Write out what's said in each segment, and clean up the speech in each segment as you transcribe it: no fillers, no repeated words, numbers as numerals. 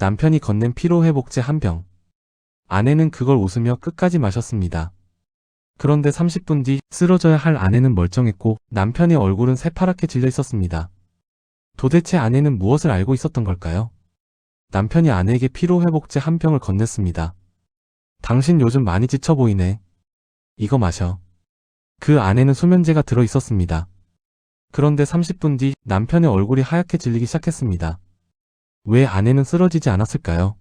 남편이 건넨 피로회복제 한 병. 아내는 그걸 웃으며 끝까지 마셨습니다. 그런데 30분 뒤 쓰러져야 할 아내는 멀쩡했고 남편의 얼굴은 새파랗게 질려 있었습니다. 도대체 아내는 무엇을 알고 있었던 걸까요? 남편이 아내에게 피로회복제 한 병을 건넸습니다. 당신 요즘 많이 지쳐 보이네. 이거 마셔. 그 안에는 수면제가 들어 있었습니다. 그런데 30분 뒤 남편의 얼굴이 하얗게 질리기 시작했습니다. 왜 아내는 쓰러지지 않았을까요?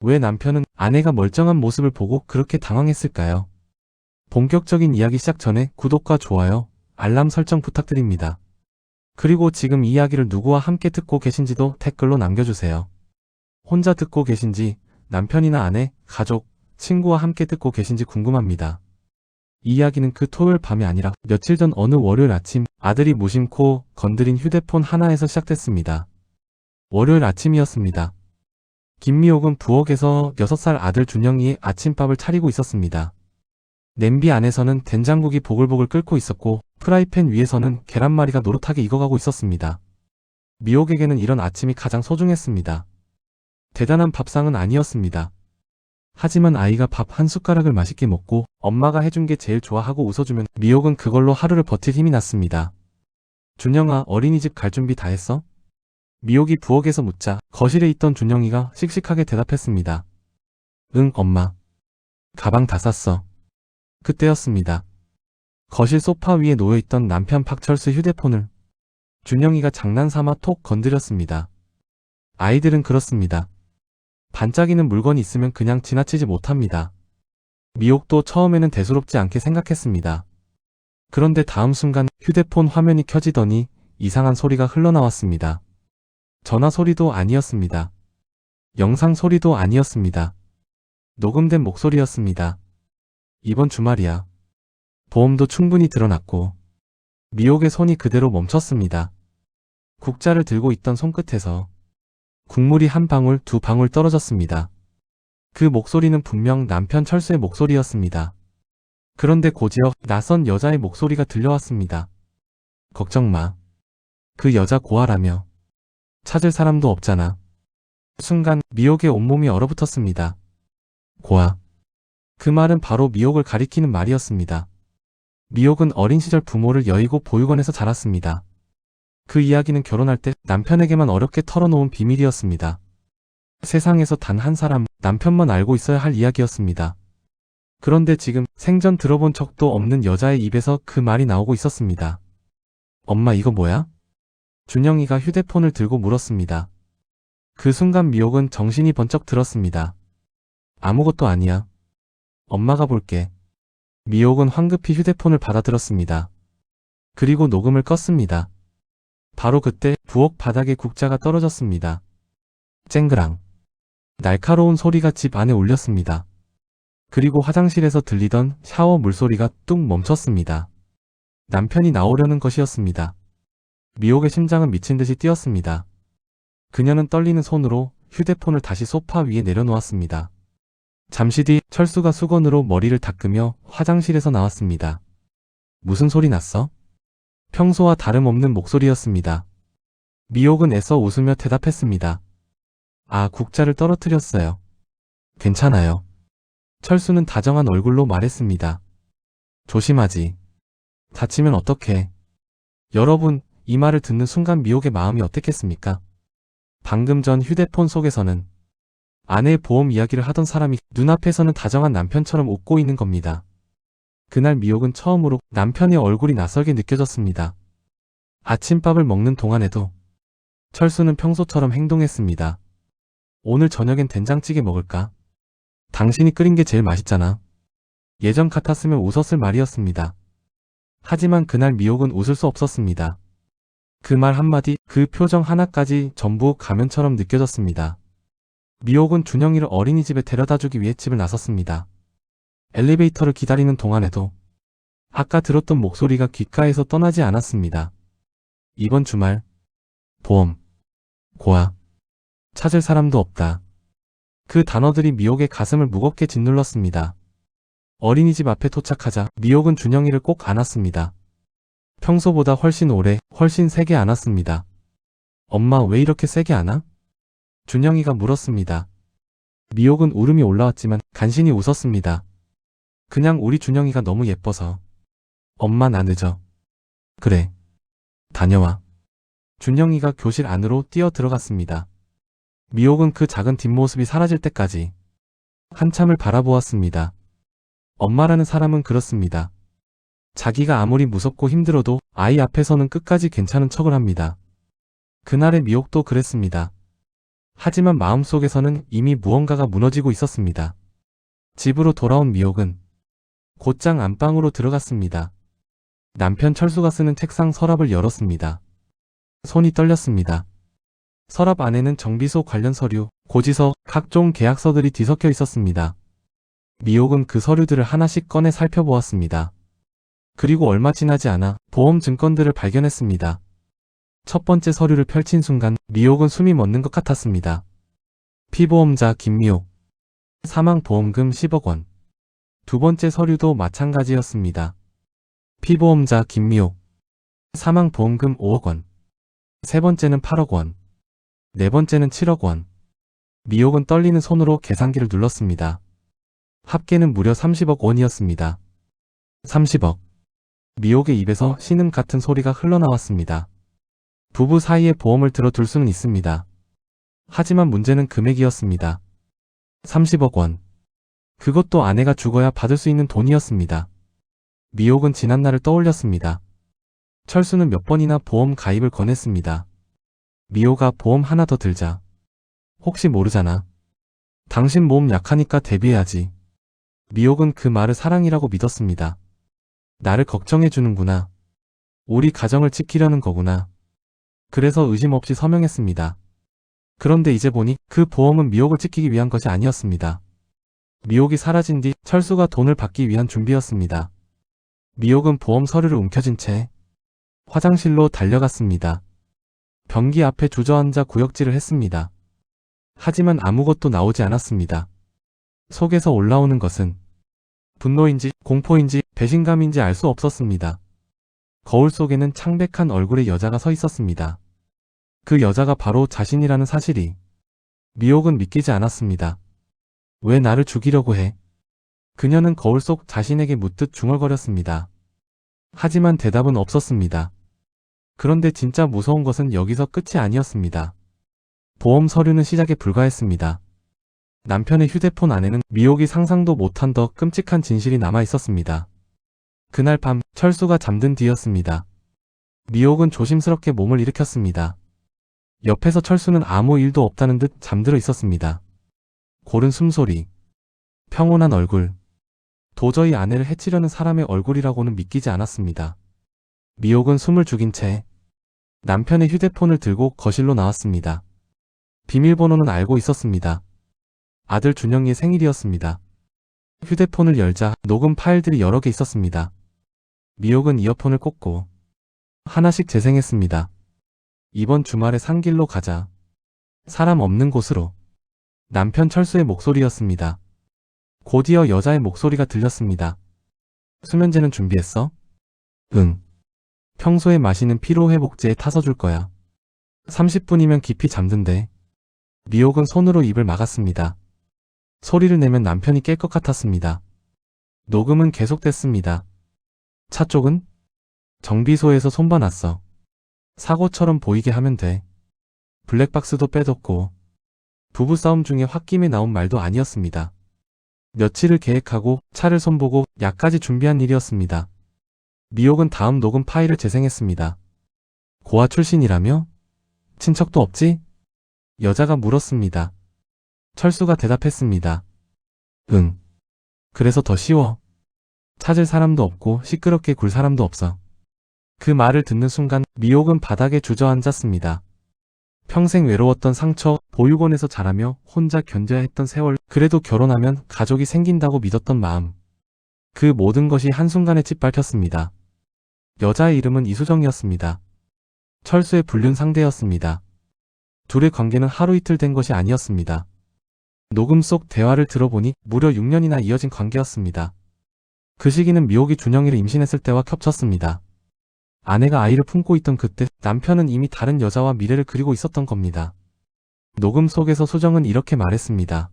왜 남편은 아내가 멀쩡한 모습을 보고 그렇게 당황했을까요? 본격적인 이야기 시작 전에 구독과 좋아요, 알람 설정 부탁드립니다. 그리고 지금 이 이야기를 누구와 함께 듣고 계신지도 댓글로 남겨주세요. 혼자 듣고 계신지, 남편이나 아내, 가족, 친구와 함께 듣고 계신지 궁금합니다. 이 이야기는 그 토요일 밤이 아니라 며칠 전 어느 월요일 아침 아들이 무심코 건드린 휴대폰 하나에서 시작됐습니다. 월요일 아침이었습니다. 김미옥은 부엌에서 6살 아들 준영이의 아침밥을 차리고 있었습니다. 냄비 안에서는 된장국이 보글보글 끓고 있었고 프라이팬 위에서는 계란말이가 노릇하게 익어가고 있었습니다. 미옥에게는 이런 아침이 가장 소중했습니다. 대단한 밥상은 아니었습니다. 하지만 아이가 밥 한 숟가락을 맛있게 먹고 엄마가 해준 게 제일 좋아하고 웃어주면 미옥은 그걸로 하루를 버틸 힘이 났습니다. 준영아, 어린이집 갈 준비 다 했어? 미옥이 부엌에서 묻자 거실에 있던 준영이가 씩씩하게 대답했습니다. 응, 엄마. 가방 다 쌌어. 그때였습니다. 거실 소파 위에 놓여있던 남편 박철수 휴대폰을 준영이가 장난삼아 톡 건드렸습니다. 아이들은 그렇습니다. 반짝이는 물건이 있으면 그냥 지나치지 못합니다. 미옥도 처음에는 대수롭지 않게 생각했습니다. 그런데 다음 순간 휴대폰 화면이 켜지더니 이상한 소리가 흘러나왔습니다. 전화 소리도 아니었습니다. 영상 소리도 아니었습니다. 녹음된 목소리였습니다. 이번 주말이야. 보험도 충분히 드러났고 미옥의 손이 그대로 멈췄습니다. 국자를 들고 있던 손끝에서 국물이 한 방울, 두 방울 떨어졌습니다. 그 목소리는 분명 남편 철수의 목소리였습니다. 그런데 곧이어 낯선 여자의 목소리가 들려왔습니다. 걱정 마. 그 여자 고아라며. 찾을 사람도 없잖아. 순간 미옥의 온몸이 얼어붙었습니다. 고아. 그 말은 바로 미옥을 가리키는 말이었습니다. 미옥은 어린 시절 부모를 여의고 보육원에서 자랐습니다. 그 이야기는 결혼할 때 남편에게만 어렵게 털어놓은 비밀이었습니다. 세상에서 단 한 사람, 남편만 알고 있어야 할 이야기였습니다. 그런데 지금 생전 들어본 적도 없는 여자의 입에서 그 말이 나오고 있었습니다. 엄마, 이거 뭐야? 준영이가 휴대폰을 들고 물었습니다. 그 순간 미옥은 정신이 번쩍 들었습니다. 아무것도 아니야. 엄마가 볼게. 미옥은 황급히 휴대폰을 받아들었습니다. 그리고 녹음을 껐습니다. 바로 그때 부엌 바닥에 국자가 떨어졌습니다. 쨍그랑. 날카로운 소리가 집 안에 울렸습니다. 그리고 화장실에서 들리던 샤워 물소리가 뚝 멈췄습니다. 남편이 나오려는 것이었습니다. 미옥의 심장은 미친 듯이 뛰었습니다. 그녀는 떨리는 손으로 휴대폰을 다시 소파 위에 내려놓았습니다. 잠시 뒤 철수가 수건으로 머리를 닦으며 화장실에서 나왔습니다. 무슨 소리 났어? 평소와 다름없는 목소리였습니다. 미옥은 애써 웃으며 대답했습니다. 아, 국자를 떨어뜨렸어요. 괜찮아요. 철수는 다정한 얼굴로 말했습니다. 조심하지. 다치면 어떡해. 여러분, 이 말을 듣는 순간 미옥의 마음이 어땠겠습니까? 방금 전 휴대폰 속에서는 아내의 보험 이야기를 하던 사람이 눈앞에서는 다정한 남편처럼 웃고 있는 겁니다. 그날 미옥은 처음으로 남편의 얼굴이 낯설게 느껴졌습니다. 아침밥을 먹는 동안에도 철수는 평소처럼 행동했습니다. 오늘 저녁엔 된장찌개 먹을까? 당신이 끓인 게 제일 맛있잖아. 예전 같았으면 웃었을 말이었습니다. 하지만 그날 미옥은 웃을 수 없었습니다. 그 말 한마디, 그 표정 하나까지 전부 가면처럼 느껴졌습니다. 미옥은 준영이를 어린이집에 데려다주기 위해 집을 나섰습니다. 엘리베이터를 기다리는 동안에도 아까 들었던 목소리가 귓가에서 떠나지 않았습니다. 이번 주말 보험, 고아, 찾을 사람도 없다. 그 단어들이 미옥의 가슴을 무겁게 짓눌렀습니다. 어린이집 앞에 도착하자 미옥은 준영이를 꼭 안았습니다. 평소보다 훨씬 오래, 훨씬 세게 안았습니다. 엄마, 왜 이렇게 세게 안아? 준영이가 물었습니다. 미옥은 울음이 올라왔지만 간신히 웃었습니다. 그냥 우리 준영이가 너무 예뻐서. 엄마 나 늦어. 그래. 다녀와. 준영이가 교실 안으로 뛰어 들어갔습니다. 미옥은 그 작은 뒷모습이 사라질 때까지 한참을 바라보았습니다. 엄마라는 사람은 그렇습니다. 자기가 아무리 무섭고 힘들어도 아이 앞에서는 끝까지 괜찮은 척을 합니다. 그날의 미옥도 그랬습니다. 하지만 마음속에서는 이미 무언가가 무너지고 있었습니다. 집으로 돌아온 미옥은 곧장 안방으로 들어갔습니다. 남편 철수가 쓰는 책상 서랍을 열었습니다. 손이 떨렸습니다. 서랍 안에는 정비소 관련 서류, 고지서, 각종 계약서들이 뒤섞여 있었습니다. 미옥은 그 서류들을 하나씩 꺼내 살펴보았습니다. 그리고 얼마 지나지 않아 보험 증권들을 발견했습니다. 첫 번째 서류를 펼친 순간 미옥은 숨이 멎는 것 같았습니다. 피보험자 김미옥. 사망보험금 10억 원. 두 번째 서류도 마찬가지였습니다. 피보험자 김미옥. 사망보험금 5억 원. 세 번째는 8억 원. 네 번째는 7억 원. 미옥은 떨리는 손으로 계산기를 눌렀습니다. 합계는 무려 30억 원이었습니다. 30억. 미옥의 입에서 신음 같은 소리가 흘러나왔습니다. 부부 사이에 보험을 들어둘 수는 있습니다. 하지만 문제는 금액이었습니다. 30억 원. 그것도 아내가 죽어야 받을 수 있는 돈이었습니다. 미옥은 지난날을 떠올렸습니다. 철수는 몇 번이나 보험 가입을 권했습니다. 미호가 보험 하나 더 들자. 혹시 모르잖아. 당신 몸 약하니까 대비해야지. 미옥은 그 말을 사랑이라고 믿었습니다. 나를 걱정해주는구나. 우리 가정을 지키려는 거구나. 그래서 의심 없이 서명했습니다. 그런데 이제 보니 그 보험은 미옥을 지키기 위한 것이 아니었습니다. 미옥이 사라진 뒤 철수가 돈을 받기 위한 준비였습니다. 미옥은 보험 서류를 움켜쥔 채 화장실로 달려갔습니다. 변기 앞에 주저앉아 구역질을 했습니다. 하지만 아무것도 나오지 않았습니다. 속에서 올라오는 것은 분노인지 공포인지 배신감인지 알 수 없었습니다. 거울 속에는 창백한 얼굴의 여자가 서 있었습니다. 그 여자가 바로 자신이라는 사실이 미옥은 믿기지 않았습니다. 왜 나를 죽이려고 해? 그녀는 거울 속 자신에게 묻듯 중얼거렸습니다. 하지만 대답은 없었습니다. 그런데 진짜 무서운 것은 여기서 끝이 아니었습니다. 보험 서류는 시작에 불과했습니다. 남편의 휴대폰 안에는 미옥이 상상도 못한 더 끔찍한 진실이 남아 있었습니다. 그날 밤 철수가 잠든 뒤였습니다. 미옥은 조심스럽게 몸을 일으켰습니다. 옆에서 철수는 아무 일도 없다는 듯 잠들어 있었습니다. 고른 숨소리, 평온한 얼굴. 도저히 아내를 해치려는 사람의 얼굴이라고는 믿기지 않았습니다. 미옥은 숨을 죽인 채 남편의 휴대폰을 들고 거실로 나왔습니다. 비밀번호는 알고 있었습니다. 아들 준영이의 생일이었습니다. 휴대폰을 열자 녹음 파일들이 여러 개 있었습니다. 미옥은 이어폰을 꽂고 하나씩 재생했습니다. 이번 주말에 산길로 가자. 사람 없는 곳으로. 남편 철수의 목소리였습니다. 곧이어 여자의 목소리가 들렸습니다. 수면제는 준비했어? 응. 평소에 마시는 피로회복제에 타서 줄 거야. 30분이면 깊이 잠든대. 미옥은 손으로 입을 막았습니다. 소리를 내면 남편이 깰 것 같았습니다. 녹음은 계속됐습니다. 차 쪽은? 정비소에서 손봐놨어. 사고처럼 보이게 하면 돼. 블랙박스도 빼뒀고. 부부싸움 중에 홧김에 나온 말도 아니었습니다. 며칠을 계획하고 차를 손보고 약까지 준비한 일이었습니다. 미옥은 다음 녹음 파일을 재생했습니다. 고아 출신이라며? 친척도 없지? 여자가 물었습니다. 철수가 대답했습니다. 응. 그래서 더 쉬워. 찾을 사람도 없고 시끄럽게 굴 사람도 없어. 그 말을 듣는 순간 미옥은 바닥에 주저앉았습니다. 평생 외로웠던 상처, 보육원에서 자라며 혼자 견뎌야 했던 세월, 그래도 결혼하면 가족이 생긴다고 믿었던 마음. 그 모든 것이 한순간에 짓밟혔습니다. 여자의 이름은 이수정이었습니다. 철수의 불륜 상대였습니다. 둘의 관계는 하루 이틀 된 것이 아니었습니다. 녹음 속 대화를 들어보니 무려 6년이나 이어진 관계였습니다. 그 시기는 미옥이 준영이를 임신했을 때와 겹쳤습니다. 아내가 아이를 품고 있던 그때 남편은 이미 다른 여자와 미래를 그리고 있었던 겁니다. 녹음 속에서 수정은 이렇게 말했습니다.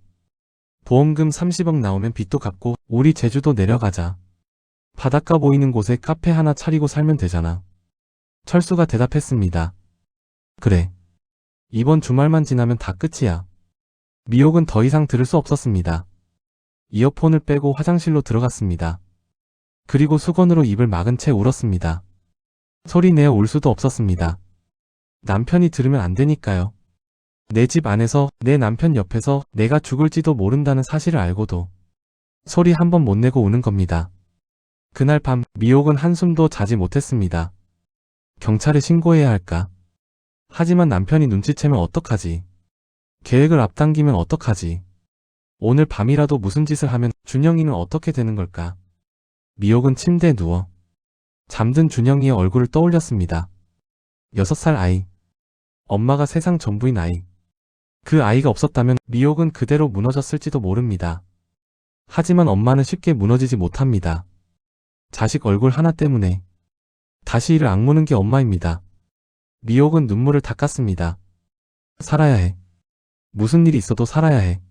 보험금 30억 나오면 빚도 갚고 우리 제주도 내려가자. 바닷가 보이는 곳에 카페 하나 차리고 살면 되잖아. 철수가 대답했습니다. 그래. 이번 주말만 지나면 다 끝이야. 미옥은 더 이상 들을 수 없었습니다. 이어폰을 빼고 화장실로 들어갔습니다. 그리고 수건으로 입을 막은 채 울었습니다. 소리 내어 울 수도 없었습니다. 남편이 들으면 안 되니까요. 내 집 안에서 내 남편 옆에서 내가 죽을지도 모른다는 사실을 알고도 소리 한 번 못 내고 우는 겁니다. 그날 밤 미옥은 한숨도 자지 못했습니다. 경찰에 신고해야 할까? 하지만 남편이 눈치채면 어떡하지? 계획을 앞당기면 어떡하지? 오늘 밤이라도 무슨 짓을 하면 준영이는 어떻게 되는 걸까? 미옥은 침대에 누워 잠든 준영이의 얼굴을 떠올렸습니다. 6살 아이. 엄마가 세상 전부인 아이. 그 아이가 없었다면 미옥은 그대로 무너졌을지도 모릅니다. 하지만 엄마는 쉽게 무너지지 못합니다. 자식 얼굴 하나 때문에 다시 이를 악무는 게 엄마입니다. 미옥은 눈물을 닦았습니다. 살아야 해. 무슨 일이 있어도 살아야 해.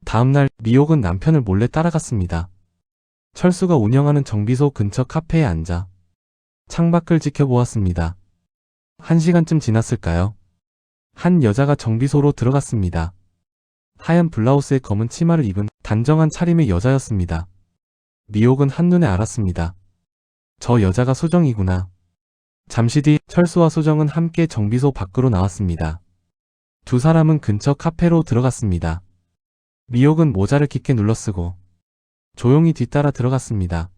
다음날 미옥은 남편을 몰래 따라갔습니다. 철수가 운영하는 정비소 근처 카페에 앉아 창밖을 지켜보았습니다. 1시간쯤 지났을까요? 한 여자가 정비소로 들어갔습니다. 하얀 블라우스에 검은 치마를 입은 단정한 차림의 여자였습니다. 미옥은 한눈에 알았습니다. 저 여자가 수정이구나. 잠시 뒤 철수와 수정은 함께 정비소 밖으로 나왔습니다. 두 사람은 근처 카페로 들어갔습니다. 미옥은 모자를 깊게 눌러쓰고 조용히 뒤따라 들어갔습니다.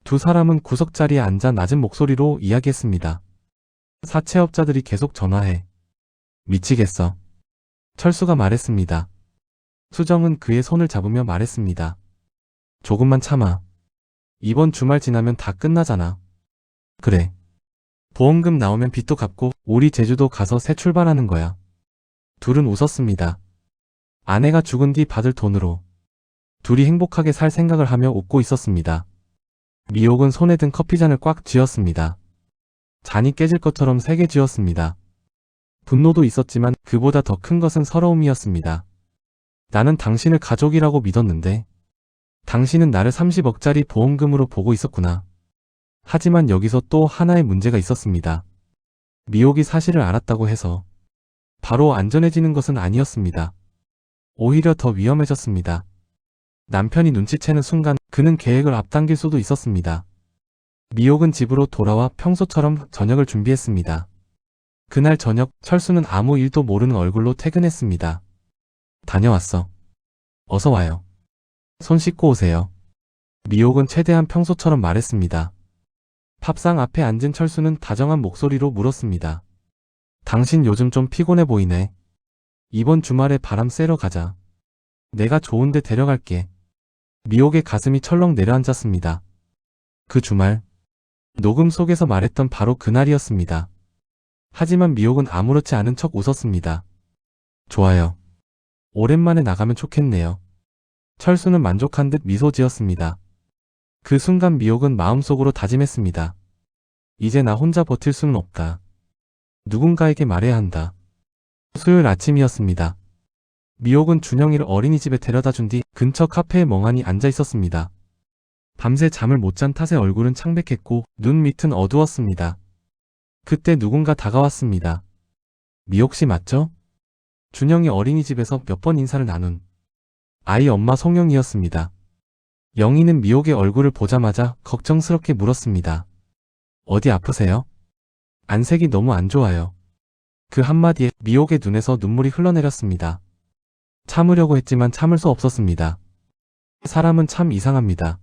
두 사람은 구석자리에 앉아 낮은 목소리로 이야기했습니다. 사채업자들이 계속 전화해. 미치겠어. 철수가 말했습니다. 수정은 그의 손을 잡으며 말했습니다. 조금만 참아. 이번 주말 지나면 다 끝나잖아. 그래. 보험금 나오면 빚도 갚고 우리 제주도 가서 새 출발하는 거야. 둘은 웃었습니다. 아내가 죽은 뒤 받을 돈으로 둘이 행복하게 살 생각을 하며 웃고 있었습니다. 미옥은 손에 든 커피잔을 꽉 쥐었습니다. 잔이 깨질 것처럼 세게 쥐었습니다. 분노도 있었지만 그보다 더 큰 것은 서러움이었습니다. 나는 당신을 가족이라고 믿었는데 당신은 나를 30억짜리 보험금으로 보고 있었구나. 하지만 여기서 또 하나의 문제가 있었습니다. 미옥이 사실을 알았다고 해서 바로 안전해지는 것은 아니었습니다. 오히려 더 위험해졌습니다. 남편이 눈치채는 순간 그는 계획을 앞당길 수도 있었습니다. 미옥은 집으로 돌아와 평소처럼 저녁을 준비했습니다. 그날 저녁 철수는 아무 일도 모르는 얼굴로 퇴근했습니다. 다녀왔어. 어서 와요. 손 씻고 오세요. 미옥은 최대한 평소처럼 말했습니다. 밥상 앞에 앉은 철수는 다정한 목소리로 물었습니다. 당신 요즘 좀 피곤해 보이네. 이번 주말에 바람 쐬러 가자. 내가 좋은데 데려갈게. 미옥의 가슴이 철렁 내려앉았습니다. 그 주말, 녹음 속에서 말했던 바로 그날이었습니다. 하지만 미옥은 아무렇지 않은 척 웃었습니다. 좋아요. 오랜만에 나가면 좋겠네요. 철수는 만족한 듯 미소 지었습니다. 그 순간 미옥은 마음속으로 다짐했습니다. 이제 나 혼자 버틸 수는 없다. 누군가에게 말해야 한다. 수요일 아침이었습니다. 미옥은 준영이를 어린이집에 데려다 준 뒤 근처 카페에 멍하니 앉아 있었습니다. 밤새 잠을 못 잔 탓에 얼굴은 창백했고 눈 밑은 어두웠습니다. 그때 누군가 다가왔습니다. 미옥 씨 맞죠? 준영이 어린이집에서 몇 번 인사를 나눈 아이 엄마 송영이었습니다. 영희는 미옥의 얼굴을 보자마자 걱정스럽게 물었습니다. 어디 아프세요? 안색이 너무 안 좋아요. 그 한마디에 미옥의 눈에서 눈물이 흘러내렸습니다. 참으려고 했지만 참을 수 없었습니다. 사람은 참 이상합니다.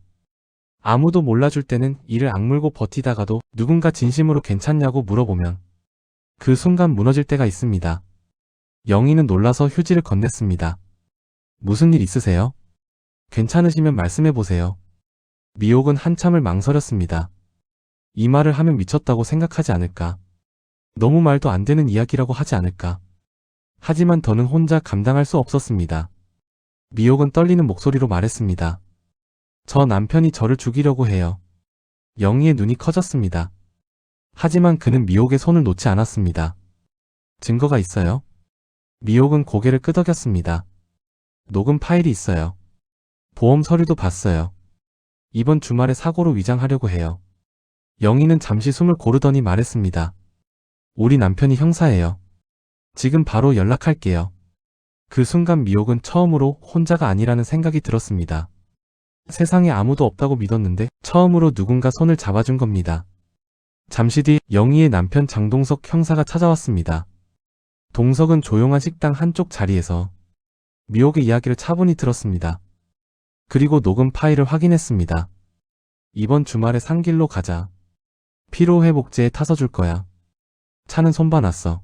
아무도 몰라줄 때는 이를 악물고 버티다가도 누군가 진심으로 괜찮냐고 물어보면 그 순간 무너질 때가 있습니다. 영희는 놀라서 휴지를 건넸습니다. 무슨 일 있으세요? 괜찮으시면 말씀해보세요. 미옥은 한참을 망설였습니다. 이 말을 하면 미쳤다고 생각하지 않을까? 너무 말도 안 되는 이야기라고 하지 않을까? 하지만 더는 혼자 감당할 수 없었습니다. 미옥은 떨리는 목소리로 말했습니다. 저 남편이 저를 죽이려고 해요. 영희의 눈이 커졌습니다. 하지만 그는 미옥의 손을 놓지 않았습니다. 증거가 있어요? 미옥은 고개를 끄덕였습니다. 녹음 파일이 있어요. 보험 서류도 봤어요. 이번 주말에 사고로 위장하려고 해요. 영희는 잠시 숨을 고르더니 말했습니다. 우리 남편이 형사예요. 지금 바로 연락할게요. 그 순간 미옥은 처음으로 혼자가 아니라는 생각이 들었습니다. 세상에 아무도 없다고 믿었는데 처음으로 누군가 손을 잡아준 겁니다. 잠시 뒤 영희의 남편 장동석 형사가 찾아왔습니다. 동석은 조용한 식당 한쪽 자리에서 미옥의 이야기를 차분히 들었습니다. 그리고 녹음 파일을 확인했습니다. 이번 주말에 산길로 가자. 피로회복제에 타서 줄 거야. 차는 손봐놨어.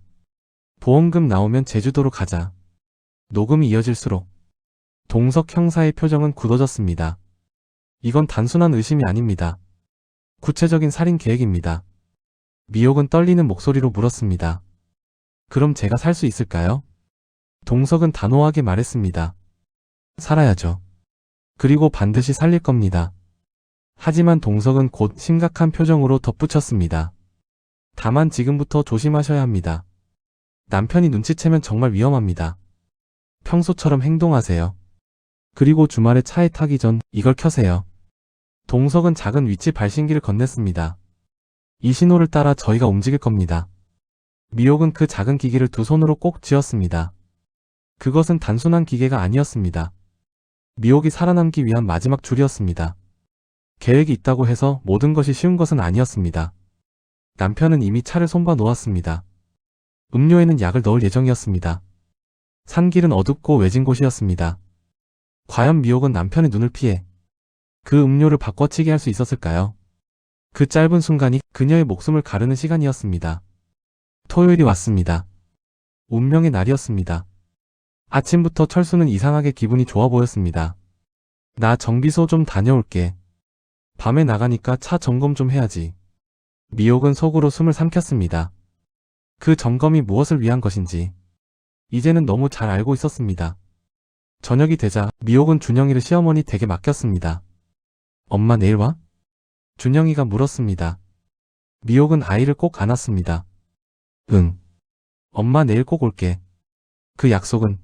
보험금 나오면 제주도로 가자. 녹음이 이어질수록 동석 형사의 표정은 굳어졌습니다. 이건 단순한 의심이 아닙니다. 구체적인 살인 계획입니다. 미옥은 떨리는 목소리로 물었습니다. 그럼 제가 살 수 있을까요? 동석은 단호하게 말했습니다. 살아야죠. 그리고 반드시 살릴 겁니다. 하지만 동석은 곧 심각한 표정으로 덧붙였습니다. 다만 지금부터 조심하셔야 합니다. 남편이 눈치채면 정말 위험합니다. 평소처럼 행동하세요. 그리고 주말에 차에 타기 전 이걸 켜세요. 동석은 작은 위치 발신기를 건넸습니다. 이 신호를 따라 저희가 움직일 겁니다. 미옥은 그 작은 기기를 두 손으로 꼭 쥐었습니다. 그것은 단순한 기계가 아니었습니다. 미옥이 살아남기 위한 마지막 줄이었습니다. 계획이 있다고 해서 모든 것이 쉬운 것은 아니었습니다. 남편은 이미 차를 손봐 놓았습니다. 음료에는 약을 넣을 예정이었습니다. 산길은 어둡고 외진 곳이었습니다. 과연 미옥은 남편의 눈을 피해 그 음료를 바꿔치기 할 수 있었을까요? 그 짧은 순간이 그녀의 목숨을 가르는 시간이었습니다. 토요일이 왔습니다. 운명의 날이었습니다. 아침부터 철수는 이상하게 기분이 좋아 보였습니다. 나 정비소 좀 다녀올게. 밤에 나가니까 차 점검 좀 해야지. 미옥은 속으로 숨을 삼켰습니다. 그 점검이 무엇을 위한 것인지 이제는 너무 잘 알고 있었습니다. 저녁이 되자 미옥은 준영이를 시어머니 댁에 맡겼습니다. 엄마 내일 와? 준영이가 물었습니다. 미옥은 아이를 꼭 안았습니다. 응. 엄마 내일 꼭 올게. 그 약속은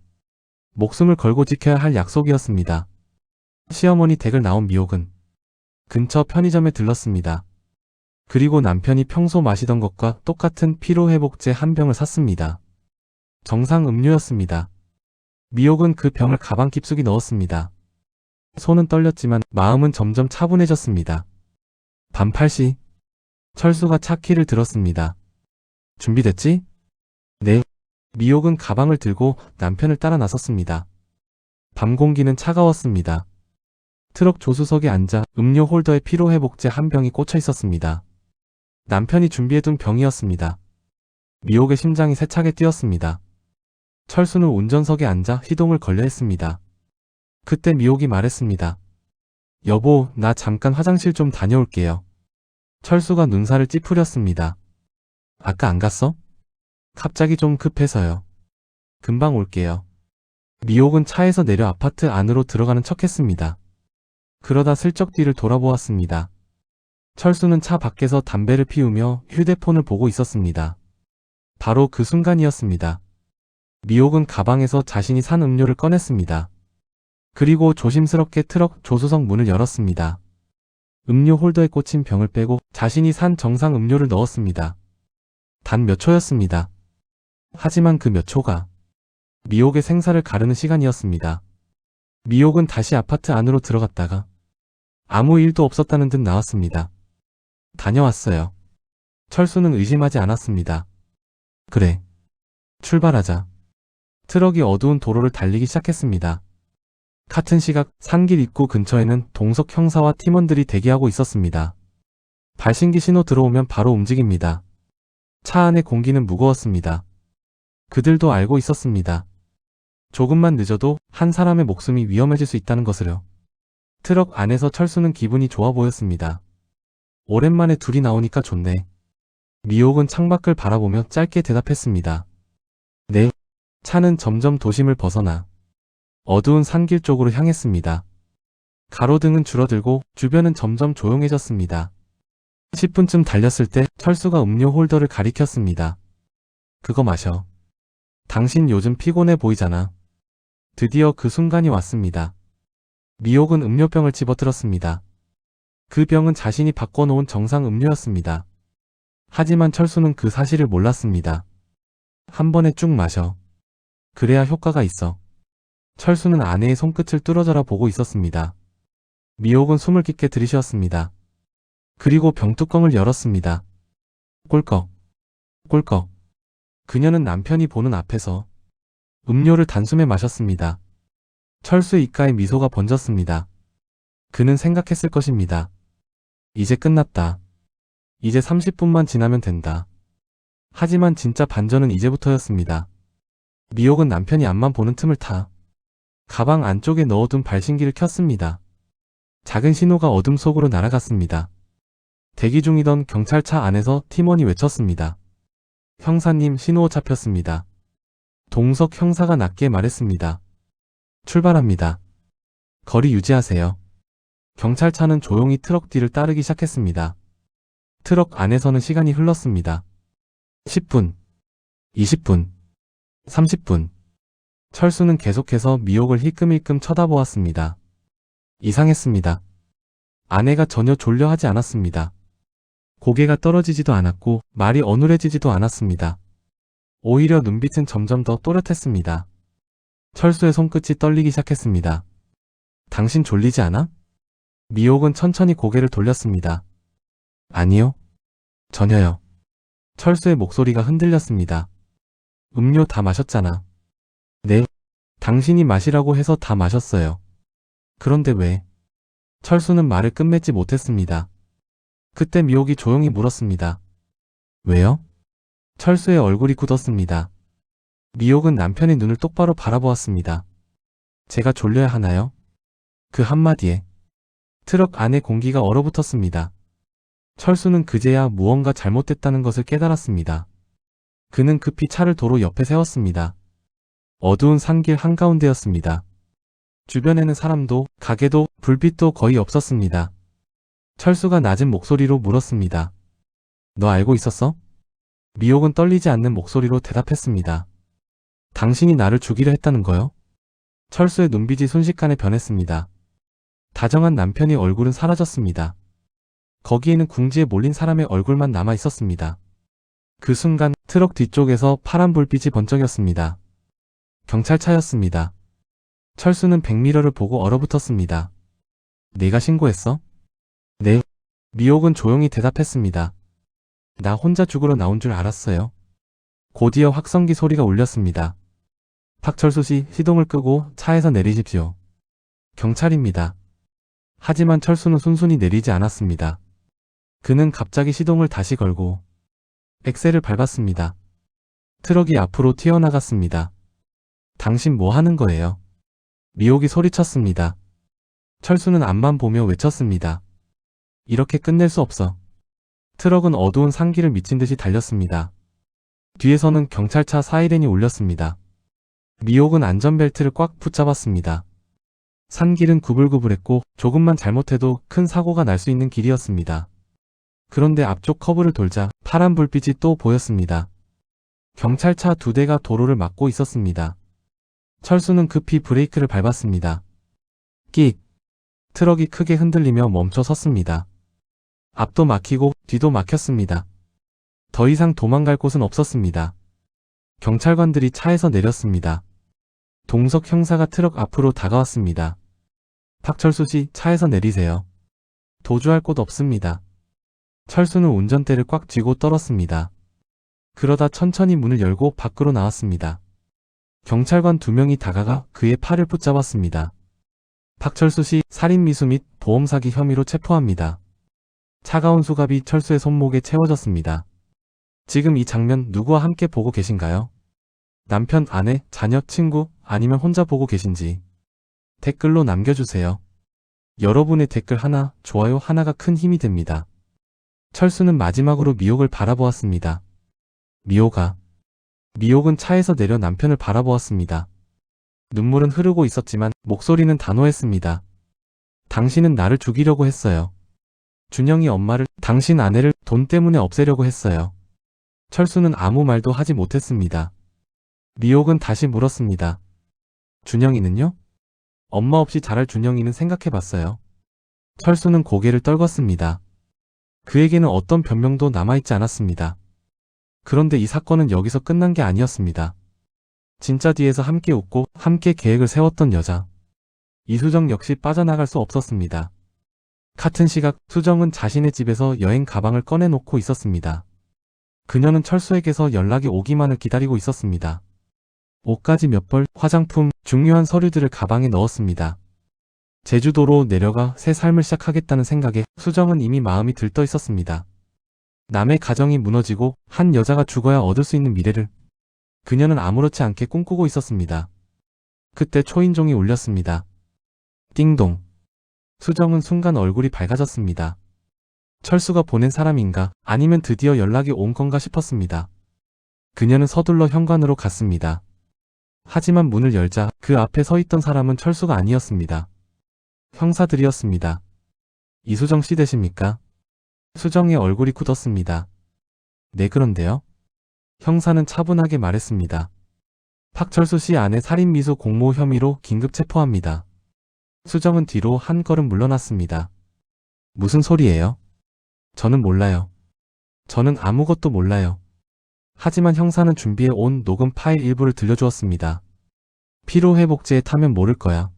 목숨을 걸고 지켜야 할 약속이었습니다. 시어머니 댁을 나온 미옥은 근처 편의점에 들렀습니다. 그리고 남편이 평소 마시던 것과 똑같은 피로회복제 한 병을 샀습니다. 정상 음료였습니다. 미옥은 그 병을 가방 깊숙이 넣었습니다. 손은 떨렸지만 마음은 점점 차분해졌습니다. 밤 8시 철수가 차 키를 들었습니다. 준비됐지? 네. 미옥은 가방을 들고 남편을 따라 나섰습니다. 밤 공기는 차가웠습니다. 트럭 조수석에 앉아 음료 홀더에 피로회복제 한 병이 꽂혀 있었습니다. 남편이 준비해둔 병이었습니다. 미옥의 심장이 세차게 뛰었습니다. 철수는 운전석에 앉아 시동을 걸려 했습니다. 그때 미옥이 말했습니다. 여보, 나 잠깐 화장실 좀 다녀올게요. 철수가 눈살을 찌푸렸습니다. 아까 안 갔어? 갑자기 좀 급해서요. 금방 올게요. 미옥은 차에서 내려 아파트 안으로 들어가는 척했습니다. 그러다 슬쩍 뒤를 돌아보았습니다. 철수는 차 밖에서 담배를 피우며 휴대폰을 보고 있었습니다. 바로 그 순간이었습니다. 미옥은 가방에서 자신이 산 음료를 꺼냈습니다. 그리고 조심스럽게 트럭 조수석 문을 열었습니다. 음료 홀더에 꽂힌 병을 빼고 자신이 산 정상 음료를 넣었습니다. 단 몇 초였습니다. 하지만 그 몇 초가 미옥의 생사를 가르는 시간이었습니다. 미옥은 다시 아파트 안으로 들어갔다가 아무 일도 없었다는 듯 나왔습니다. 다녀왔어요. 철수는 의심하지 않았습니다. 그래. 출발하자. 트럭이 어두운 도로를 달리기 시작했습니다. 같은 시각 산길 입구 근처에는 동석 형사와 팀원들이 대기하고 있었습니다. 발신기 신호 들어오면 바로 움직입니다. 차 안의 공기는 무거웠습니다. 그들도 알고 있었습니다. 조금만 늦어도 한 사람의 목숨이 위험해질 수 있다는 것을요. 트럭 안에서 철수는 기분이 좋아 보였습니다. 오랜만에 둘이 나오니까 좋네. 미옥은 창밖을 바라보며 짧게 대답했습니다. 네. 차는 점점 도심을 벗어나 어두운 산길 쪽으로 향했습니다. 가로등은 줄어들고 주변은 점점 조용해졌습니다. 10분쯤 달렸을 때 철수가 음료 홀더를 가리켰습니다. 그거 마셔. 당신 요즘 피곤해 보이잖아. 드디어 그 순간이 왔습니다. 미옥은 음료병을 집어들었습니다. 그 병은 자신이 바꿔놓은 정상 음료였습니다. 하지만 철수는 그 사실을 몰랐습니다. 한 번에 쭉 마셔. 그래야 효과가 있어. 철수는 아내의 손끝을 뚫어져라 보고 있었습니다. 미옥은 숨을 깊게 들이쉬었습니다. 그리고 병뚜껑을 열었습니다. 꿀꺽, 꿀꺽. 그녀는 남편이 보는 앞에서 음료를 단숨에 마셨습니다. 철수의 입가에 미소가 번졌습니다. 그는 생각했을 것입니다. 이제 끝났다. 이제 30분만 지나면 된다. 하지만 진짜 반전은 이제부터였습니다. 미옥은 남편이 앞만 보는 틈을 타 가방 안쪽에 넣어둔 발신기를 켰습니다. 작은 신호가 어둠 속으로 날아갔습니다. 대기 중이던 경찰차 안에서 팀원이 외쳤습니다. 형사님, 신호 잡혔습니다. 동석 형사가 낮게 말했습니다. 출발합니다. 거리 유지하세요. 경찰차는 조용히 트럭 뒤를 따르기 시작했습니다. 트럭 안에서는 시간이 흘렀습니다. 10분, 20분, 30분. 철수는 계속해서 미옥을 힐끔힐끔 쳐다보았습니다. 이상했습니다. 아내가 전혀 졸려하지 않았습니다. 고개가 떨어지지도 않았고 말이 어눌해지지도 않았습니다. 오히려 눈빛은 점점 더 또렷했습니다. 철수의 손끝이 떨리기 시작했습니다. 당신 졸리지 않아? 미옥은 천천히 고개를 돌렸습니다. 아니요. 전혀요. 철수의 목소리가 흔들렸습니다. 음료 다 마셨잖아. 네. 당신이 마시라고 해서 다 마셨어요. 그런데 왜? 철수는 말을 끝맺지 못했습니다. 그때 미옥이 조용히 물었습니다. 왜요? 철수의 얼굴이 굳었습니다. 미옥은 남편의 눈을 똑바로 바라보았습니다. 제가 졸려야 하나요? 그 한마디에 트럭 안의 공기가 얼어붙었습니다. 철수는 그제야 무언가 잘못됐다는 것을 깨달았습니다. 그는 급히 차를 도로 옆에 세웠습니다. 어두운 산길 한가운데였습니다. 주변에는 사람도, 가게도, 불빛도 거의 없었습니다. 철수가 낮은 목소리로 물었습니다. 너 알고 있었어? 미옥은 떨리지 않는 목소리로 대답했습니다. 당신이 나를 죽이려 했다는 거요? 철수의 눈빛이 순식간에 변했습니다. 다정한 남편의 얼굴은 사라졌습니다. 거기에는 궁지에 몰린 사람의 얼굴만 남아 있었습니다. 그 순간 트럭 뒤쪽에서 파란 불빛이 번쩍였습니다. 경찰차였습니다. 철수는 백미러를 보고 얼어붙었습니다. 네가 신고했어? 네. 미옥은 조용히 대답했습니다. 나 혼자 죽으러 나온 줄 알았어요. 곧이어 확성기 소리가 울렸습니다. 박철수 씨, 시동을 끄고 차에서 내리십시오. 경찰입니다. 하지만 철수는 순순히 내리지 않았습니다. 그는 갑자기 시동을 다시 걸고 엑셀을 밟았습니다. 트럭이 앞으로 튀어나갔습니다. 당신 뭐 하는 거예요? 미옥이 소리쳤습니다. 철수는 앞만 보며 외쳤습니다. 이렇게 끝낼 수 없어. 트럭은 어두운 산길을 미친 듯이 달렸습니다. 뒤에서는 경찰차 사이렌이 울렸습니다. 미옥은 안전벨트를 꽉 붙잡았습니다. 산길은 구불구불했고 조금만 잘못해도 큰 사고가 날 수 있는 길이었습니다. 그런데 앞쪽 커브를 돌자 파란 불빛이 또 보였습니다. 경찰차 2대가 도로를 막고 있었습니다. 철수는 급히 브레이크를 밟았습니다. 끽! 트럭이 크게 흔들리며 멈춰 섰습니다. 앞도 막히고 뒤도 막혔습니다. 더 이상 도망갈 곳은 없었습니다. 경찰관들이 차에서 내렸습니다. 동석 형사가 트럭 앞으로 다가왔습니다. 박철수 씨, 차에서 내리세요. 도주할 곳 없습니다. 철수는 운전대를 꽉 쥐고 떨었습니다. 그러다 천천히 문을 열고 밖으로 나왔습니다. 경찰관 2명이 다가가 그의 팔을 붙잡았습니다. 박철수 씨, 살인미수 및 보험사기 혐의로 체포합니다. 차가운 수갑이 철수의 손목에 채워졌습니다. 지금 이 장면 누구와 함께 보고 계신가요? 남편, 아내, 자녀, 친구, 아니면 혼자 보고 계신지 댓글로 남겨주세요. 여러분의 댓글 하나, 좋아요 하나가 큰 힘이 됩니다. 철수는 마지막으로 미옥을 바라보았습니다. 미옥아. 미옥은 차에서 내려 남편을 바라보았습니다. 눈물은 흐르고 있었지만 목소리는 단호했습니다. 당신은 나를 죽이려고 했어요. 준영이 엄마를, 당신 아내를 돈 때문에 없애려고 했어요. 철수는 아무 말도 하지 못했습니다. 미옥은 다시 물었습니다. 준영이는요? 엄마 없이 자랄 준영이는 생각해봤어요. 철수는 고개를 떨궜습니다. 그에게는 어떤 변명도 남아있지 않았습니다. 그런데 이 사건은 여기서 끝난 게 아니었습니다. 진짜 뒤에서 함께 웃고 함께 계획을 세웠던 여자. 이수정 역시 빠져나갈 수 없었습니다. 같은 시각 수정은 자신의 집에서 여행 가방을 꺼내놓고 있었습니다. 그녀는 철수에게서 연락이 오기만을 기다리고 있었습니다. 옷까지 몇 벌, 화장품, 중요한 서류들을 가방에 넣었습니다. 제주도로 내려가 새 삶을 시작하겠다는 생각에 수정은 이미 마음이 들떠 있었습니다. 남의 가정이 무너지고 한 여자가 죽어야 얻을 수 있는 미래를 그녀는 아무렇지 않게 꿈꾸고 있었습니다. 그때 초인종이 울렸습니다. 띵동. 수정은 순간 얼굴이 밝아졌습니다. 철수가 보낸 사람인가 아니면 드디어 연락이 온 건가 싶었습니다. 그녀는 서둘러 현관으로 갔습니다. 하지만 문을 열자 그 앞에 서 있던 사람은 철수가 아니었습니다. 형사들이었습니다. 이수정 씨 되십니까? 수정의 얼굴이 굳었습니다. 네, 그런데요. 형사는 차분하게 말했습니다. 박철수 씨 아내 살인미수 공모 혐의로 긴급 체포합니다. 수정은 뒤로 한 걸음 물러났습니다. 무슨 소리예요? 저는 몰라요. 저는 아무것도 몰라요. 하지만 형사는 준비해 온 녹음 파일 일부를 들려주었습니다. 피로회복제에 타면 모를 거야.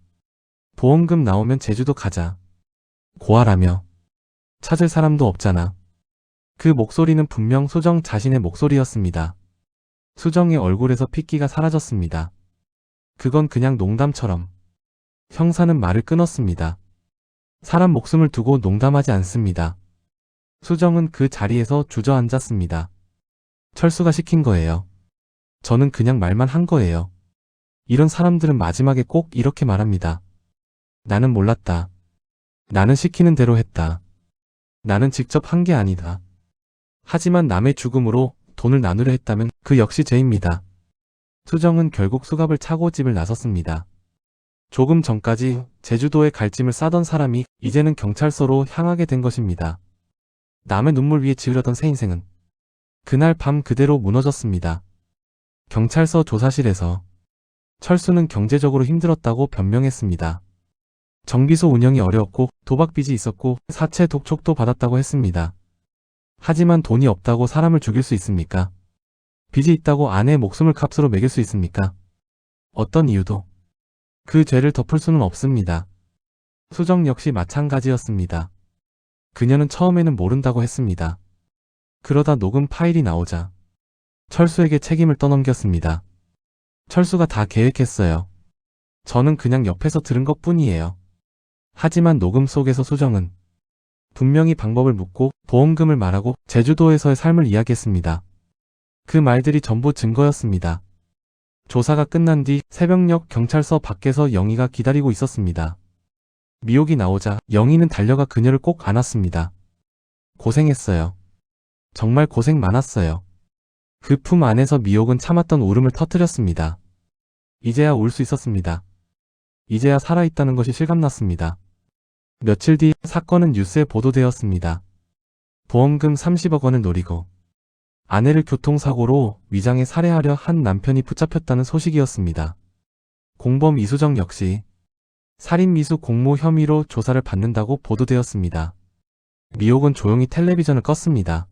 보험금 나오면 제주도 가자. 고아라며. 찾을 사람도 없잖아. 그 목소리는 분명 수정 자신의 목소리였습니다. 수정의 얼굴에서 핏기가 사라졌습니다. 그건 그냥 농담처럼. 형사는 말을 끊었습니다. 사람 목숨을 두고 농담하지 않습니다. 수정은 그 자리에서 주저앉았습니다. 철수가 시킨 거예요. 저는 그냥 말만 한 거예요. 이런 사람들은 마지막에 꼭 이렇게 말합니다. 나는 몰랐다. 나는 시키는 대로 했다. 나는 직접 한 게 아니다. 하지만 남의 죽음으로 돈을 나누려 했다면 그 역시 죄입니다. 수정은 결국 수갑을 차고 집을 나섰습니다. 조금 전까지 제주도에 갈짐을 싸던 사람이 이제는 경찰서로 향하게 된 것입니다. 남의 눈물 위에 지으려던 새 인생은 그날 밤 그대로 무너졌습니다. 경찰서 조사실에서 철수는 경제적으로 힘들었다고 변명했습니다. 정비소 운영이 어려웠고 도박빚이 있었고 사채 독촉도 받았다고 했습니다. 하지만 돈이 없다고 사람을 죽일 수 있습니까? 빚이 있다고 아내의 목숨을 값으로 매길 수 있습니까? 어떤 이유도 그 죄를 덮을 수는 없습니다. 수정 역시 마찬가지였습니다. 그녀는 처음에는 모른다고 했습니다. 그러다 녹음 파일이 나오자 철수에게 책임을 떠넘겼습니다. 철수가 다 계획했어요. 저는 그냥 옆에서 들은 것뿐이에요. 하지만 녹음 속에서 수정은 분명히 방법을 묻고 보험금을 말하고 제주도에서의 삶을 이야기했습니다. 그 말들이 전부 증거였습니다. 조사가 끝난 뒤 새벽녘 경찰서 밖에서 영희가 기다리고 있었습니다. 미옥이 나오자 영희는 달려가 그녀를 꼭 안았습니다. 고생했어요. 정말 고생 많았어요. 그 품 안에서 미옥은 참았던 울음을 터뜨렸습니다. 이제야 울 수 있었습니다. 이제야 살아있다는 것이 실감났습니다. 며칠 뒤 사건은 뉴스에 보도되었습니다. 보험금 30억 원을 노리고 아내를 교통사고로 위장해 살해하려 한 남편이 붙잡혔다는 소식이었습니다. 공범 이수정 역시 살인미수 공모 혐의로 조사를 받는다고 보도되었습니다. 미옥은 조용히 텔레비전을 껐습니다.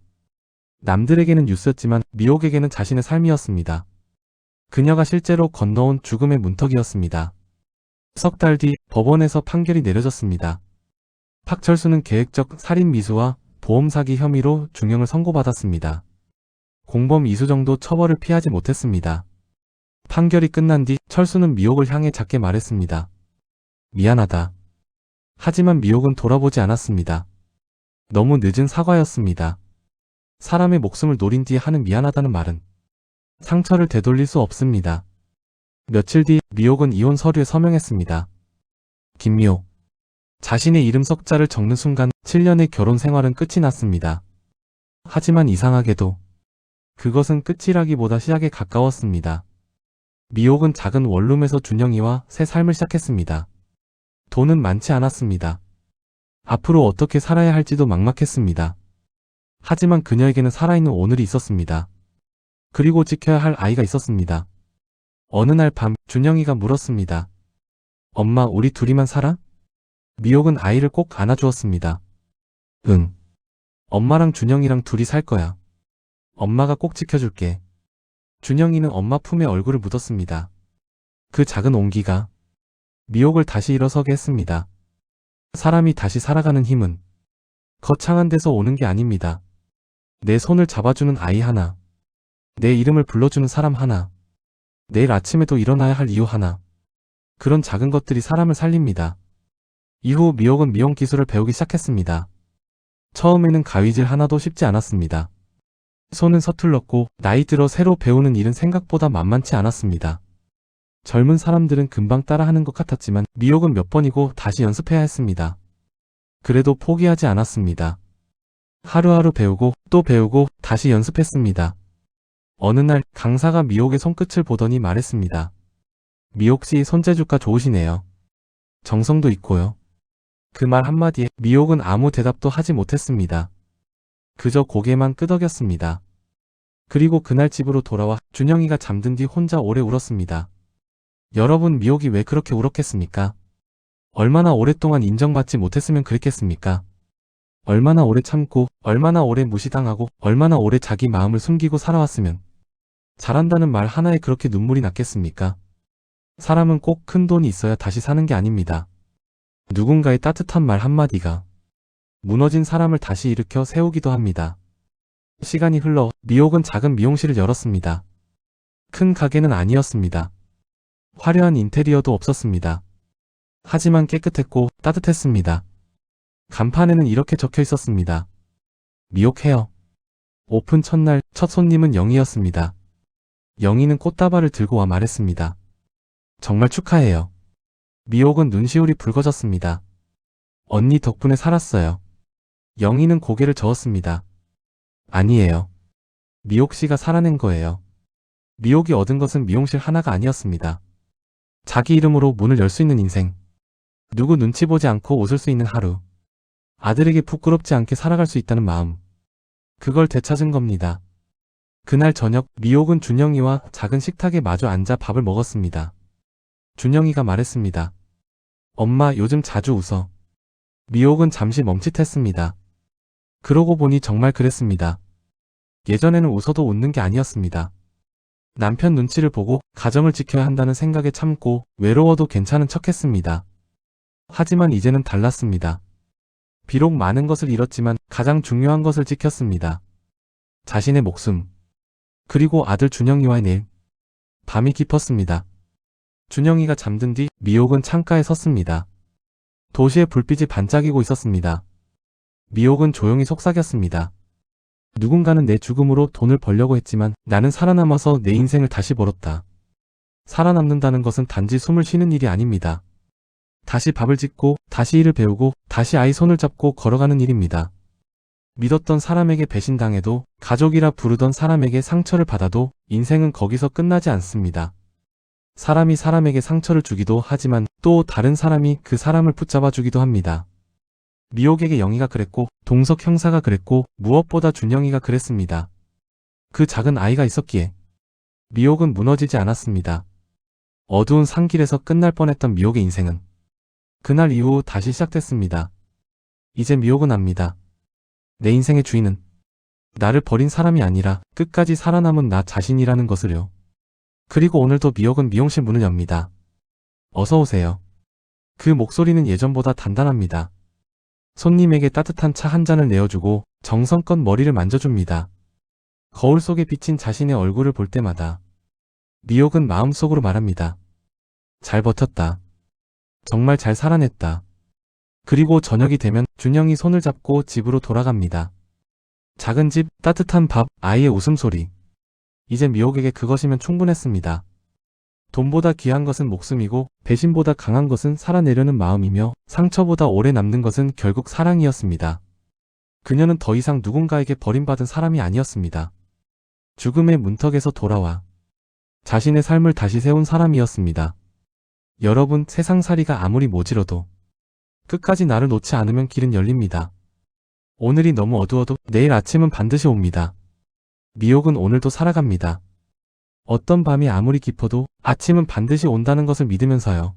남들에게는 뉴스였지만 미옥에게는 자신의 삶이었습니다. 그녀가 실제로 건너온 죽음의 문턱이었습니다. 석 달 뒤 법원에서 판결이 내려졌습니다. 박철수는 계획적 살인미수와 보험사기 혐의로 중형을 선고받았습니다. 공범 이수정도 처벌을 피하지 못했습니다. 판결이 끝난 뒤 철수는 미옥을 향해 작게 말했습니다. 미안하다. 하지만 미옥은 돌아보지 않았습니다. 너무 늦은 사과였습니다. 사람의 목숨을 노린 뒤에 하는 미안하다는 말은 상처를 되돌릴 수 없습니다. 며칠 뒤 미옥은 이혼 서류에 서명했습니다. 김미옥. 자신의 이름 석자를 적는 순간 7년의 결혼 생활은 끝이 났습니다. 하지만 이상하게도 그것은 끝이라기보다 시작에 가까웠습니다. 미옥은 작은 원룸에서 준영이와 새 삶을 시작했습니다. 돈은 많지 않았습니다. 앞으로 어떻게 살아야 할지도 막막했습니다. 하지만 그녀에게는 살아있는 오늘이 있었습니다. 그리고 지켜야 할 아이가 있었습니다. 어느 날 밤 준영이가 물었습니다. 엄마, 우리 둘이만 살아? 미옥은 아이를 꼭 안아주었습니다. 응. 엄마랑 준영이랑 둘이 살 거야. 엄마가 꼭 지켜줄게. 준영이는 엄마 품에 얼굴을 묻었습니다. 그 작은 온기가 미옥을 다시 일어서게 했습니다. 사람이 다시 살아가는 힘은 거창한 데서 오는 게 아닙니다. 내 손을 잡아주는 아이 하나, 내 이름을 불러주는 사람 하나, 내일 아침에도 일어나야 할 이유 하나. 그런 작은 것들이 사람을 살립니다. 이후 미옥은 미용 기술을 배우기 시작했습니다. 처음에는 가위질 하나도 쉽지 않았습니다. 손은 서툴렀고 나이 들어 새로 배우는 일은 생각보다 만만치 않았습니다. 젊은 사람들은 금방 따라하는 것 같았지만 미옥은 몇 번이고 다시 연습해야 했습니다. 그래도 포기하지 않았습니다. 하루하루 배우고 또 배우고 다시 연습했습니다. 어느 날 강사가 미옥의 손끝을 보더니 말했습니다. 미옥씨 손재주가 좋으시네요. 정성도 있고요. 그 말 한마디에 미옥은 아무 대답도 하지 못했습니다. 그저 고개만 끄덕였습니다. 그리고 그날 집으로 돌아와 준영이가 잠든 뒤 혼자 오래 울었습니다. 여러분, 미옥이 왜 그렇게 울었겠습니까? 얼마나 오랫동안 인정받지 못했으면 그랬겠습니까? 얼마나 오래 참고, 얼마나 오래 무시당하고, 얼마나 오래 자기 마음을 숨기고 살아왔으면 잘한다는 말 하나에 그렇게 눈물이 났겠습니까? 사람은 꼭 큰 돈이 있어야 다시 사는 게 아닙니다. 누군가의 따뜻한 말 한마디가 무너진 사람을 다시 일으켜 세우기도 합니다. 시간이 흘러 미옥은 작은 미용실을 열었습니다. 큰 가게는 아니었습니다. 화려한 인테리어도 없었습니다. 하지만 깨끗했고 따뜻했습니다. 간판에는 이렇게 적혀 있었습니다. 미옥 헤어. 오픈 첫날 첫 손님은 영희였습니다. 영희는 꽃다발을 들고 와 말했습니다. 정말 축하해요. 미옥은 눈시울이 붉어졌습니다. 언니 덕분에 살았어요. 영희는 고개를 저었습니다. 아니에요. 미옥 씨가 살아낸 거예요. 미옥이 얻은 것은 미용실 하나가 아니었습니다. 자기 이름으로 문을 열 수 있는 인생. 누구 눈치 보지 않고 웃을 수 있는 하루. 아들에게 부끄럽지 않게 살아갈 수 있다는 마음. 그걸 되찾은 겁니다. 그날 저녁 미옥은 준영이와 작은 식탁에 마주 앉아 밥을 먹었습니다. 준영이가 말했습니다. 엄마, 요즘 자주 웃어. 미옥은 잠시 멈칫했습니다. 그러고 보니 정말 그랬습니다. 예전에는 웃어도 웃는 게 아니었습니다. 남편 눈치를 보고 가정을 지켜야 한다는 생각에 참고 외로워도 괜찮은 척했습니다. 하지만 이제는 달랐습니다. 비록 많은 것을 잃었지만 가장 중요한 것을 지켰습니다. 자신의 목숨. 그리고 아들 준영이와의 내일. 밤이 깊었습니다. 준영이가 잠든 뒤 미옥은 창가에 섰습니다. 도시의 불빛이 반짝이고 있었습니다. 미옥은 조용히 속삭였습니다. 누군가는 내 죽음으로 돈을 벌려고 했지만 나는 살아남아서 내 인생을 다시 벌었다. 살아남는다는 것은 단지 숨을 쉬는 일이 아닙니다. 다시 밥을 짓고 다시 일을 배우고 다시 아이 손을 잡고 걸어가는 일입니다. 믿었던 사람에게 배신당해도 가족이라 부르던 사람에게 상처를 받아도 인생은 거기서 끝나지 않습니다. 사람이 사람에게 상처를 주기도 하지만 또 다른 사람이 그 사람을 붙잡아 주기도 합니다. 미옥에게 영희가 그랬고 동석 형사가 그랬고 무엇보다 준영이가 그랬습니다. 그 작은 아이가 있었기에 미옥은 무너지지 않았습니다. 어두운 산길에서 끝날 뻔했던 미옥의 인생은 그날 이후 다시 시작됐습니다. 이제 미옥은 압니다. 내 인생의 주인은 나를 버린 사람이 아니라 끝까지 살아남은 나 자신이라는 것을요. 그리고 오늘도 미옥은 미용실 문을 엽니다. 어서 오세요. 그 목소리는 예전보다 단단합니다. 손님에게 따뜻한 차 한 잔을 내어주고 정성껏 머리를 만져줍니다. 거울 속에 비친 자신의 얼굴을 볼 때마다 미옥은 마음속으로 말합니다. 잘 버텼다. 정말 잘 살아냈다. 그리고 저녁이 되면 준영이 손을 잡고 집으로 돌아갑니다. 작은 집, 따뜻한 밥, 아이의 웃음소리. 이제 미옥에게 그것이면 충분했습니다. 돈보다 귀한 것은 목숨이고 배신보다 강한 것은 살아내려는 마음이며 상처보다 오래 남는 것은 결국 사랑이었습니다. 그녀는 더 이상 누군가에게 버림받은 사람이 아니었습니다. 죽음의 문턱에서 돌아와 자신의 삶을 다시 세운 사람이었습니다. 여러분, 세상살이가 아무리 모질어도 끝까지 나를 놓지 않으면 길은 열립니다. 오늘이 너무 어두워도 내일 아침은 반드시 옵니다. 미옥은 오늘도 살아갑니다. 어떤 밤이 아무리 깊어도 아침은 반드시 온다는 것을 믿으면서요.